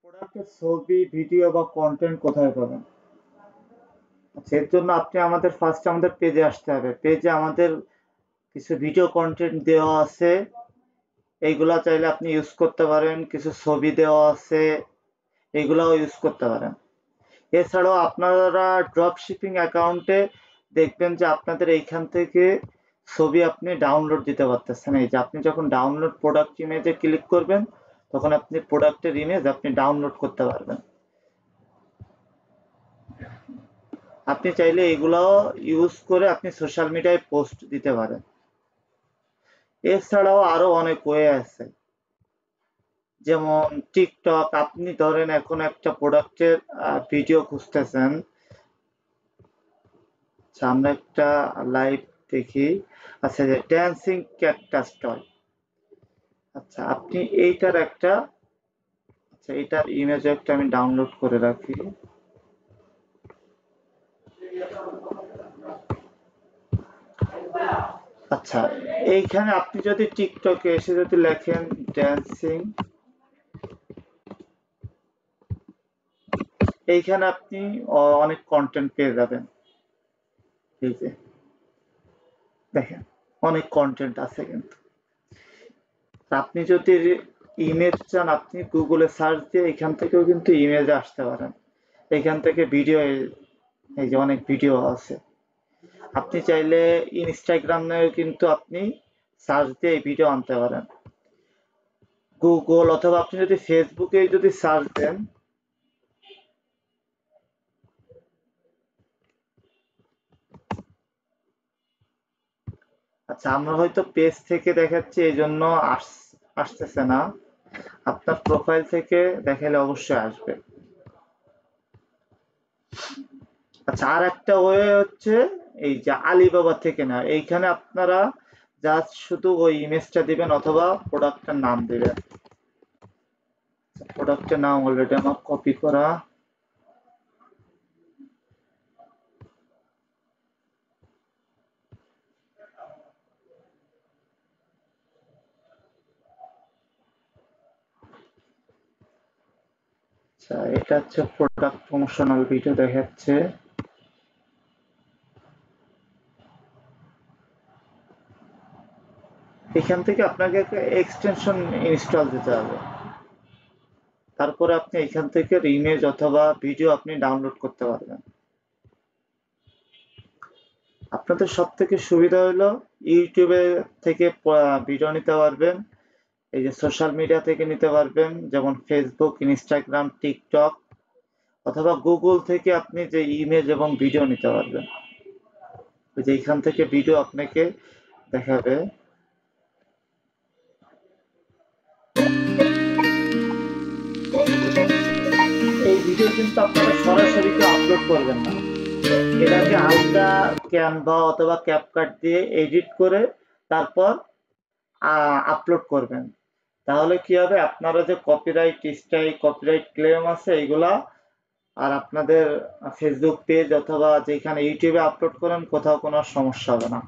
প্রোডাক্টের ছবি, ভিডিও বা কন্টেন্ট কোথায় পাবেন? আচ্ছা, এর জন্য আপনি আমাদের পেজে আসতে হবে। পেজে আমাদের কিছু ভিডিও কন্টেন্ট দেওয়া আছে, এইগুলা চাইলে আপনি ইউজ করতে পারেন। কিছু ছবি দেওয়া আছে, এইগুলাও ইউজ করতে পারেন। এছাড়াও আপনারা ড্রপ শিপিং অ্যাকাউন্টে দেখবেন যে আপনাদের এইখান থেকে ছবি আপনি ডাউনলোড দিতে পারতেছেন। এই যে আপনি যখন ডাউনলোড প্রোডাক্ট ইমেজে ক্লিক করবেন, তখন আপনি প্রোডাক্টের ইমেজ আপনি ডাউনলোড করতে পারবেন। আপনি চাইলে এগুলাও ইউজ করে আপনি সোশ্যাল মিডিয়ায় পোস্ট দিতে পারেন। এছাড়াও আরো অনেক ওয়ে আছে, যেমন টিকটক। আপনি ধরেন এখন একটা প্রোডাক্টের ভিডিও খুঁজতেছেন। আচ্ছা, আমরা একটা লাইভ দেখি। আচ্ছা, যে ড্যান্সিং ক্যাকটাস টয়। আচ্ছা, আপনি এইটার ইমেজ একটা আমি ডাউনলোড করে রাখি। আচ্ছা, এইখানে আপনি যদি টিকটকে এসে যদি লেখেন ড্যান্সিং, এইখানে আপনি অনেক কন্টেন্ট পেয়ে যাবেন। এই যে দেখেন, অনেক কন্টেন্ট আছে কিন্তু। আপনি যদি ইমেজ চান, আপনি গুগলে সার্চ দিয়ে এখান থেকেও কিন্তু ইমেজ আসতে পারেন। এখান থেকে ভিডিও, এই যে অনেক ভিডিও আছে। আপনি চাইলে ইনস্টাগ্রামেও কিন্তু আপনি সার্চ দিয়ে এই ভিডিও আনতে পারেন। গুগল অথবা আপনি যদি ফেসবুকে যদি সার্চ দেন, আচ্ছা আমরা হয়তো পেজ থেকে দেখাচ্ছি এই জন্য আসতেছে না। আপনার প্রোফাইল থেকে দেখালে অবশ্যই আসবে। আচ্ছা, আর একটা ওয়ে হচ্ছে এই যে আলিবাবা থেকে না, এইখানে আপনারা জাস্ট শুধু ওই ইমেজটা দিবেন অথবা প্রোডাক্টের নাম দিবেন। প্রোডাক্টের নাম অলরেডি আমার কপি করা। আচ্ছা, এটা হচ্ছে প্রোডাক্ট প্রমোশনাল ভিডিও দেখাচ্ছে। এখান থেকে আপনাকে একটা এক্সটেনশন ইনস্টল দিতে হবে। তারপরে আপনি এখান থেকে ইমেজ অথবা ভিডিও আপনি ডাউনলোড করতে পারবেন। আপনাদের সব থেকে সুবিধা হলো ইউটিউবে থেকে ভিডিও নিতে পারবেন। এই যে সোশ্যাল মিডিয়া থেকে নিতে পারবেন, যেমন ফেসবুক, ইনস্টাগ্রাম, টিকটক, অথবা গুগল থেকে আপনি যে ইমেজ এবং ভিডিও নিতে পারবেন। ওই যে এখান থেকে ভিডিও আপনাকে দেখাবে। এই ভিডিও কিন্তু আপনারা সরাসরি কেউ আপলোড করবেন না। এটাকে হালকা ক্যানভা অথবা ক্যাপকাট দিয়ে এডিট করে তারপর আপলোড করবেন। তাহলে কি হবে, আপনারা যে কপিরাইট স্ট্রাইক, কপিরাইট ক্লেম আছে এইগুলা আর আপনাদের ফেসবুক পেজ অথবা যেখানে ইউটিউবে আপলোড করেন কোথাও কোনো সমস্যা হবে না।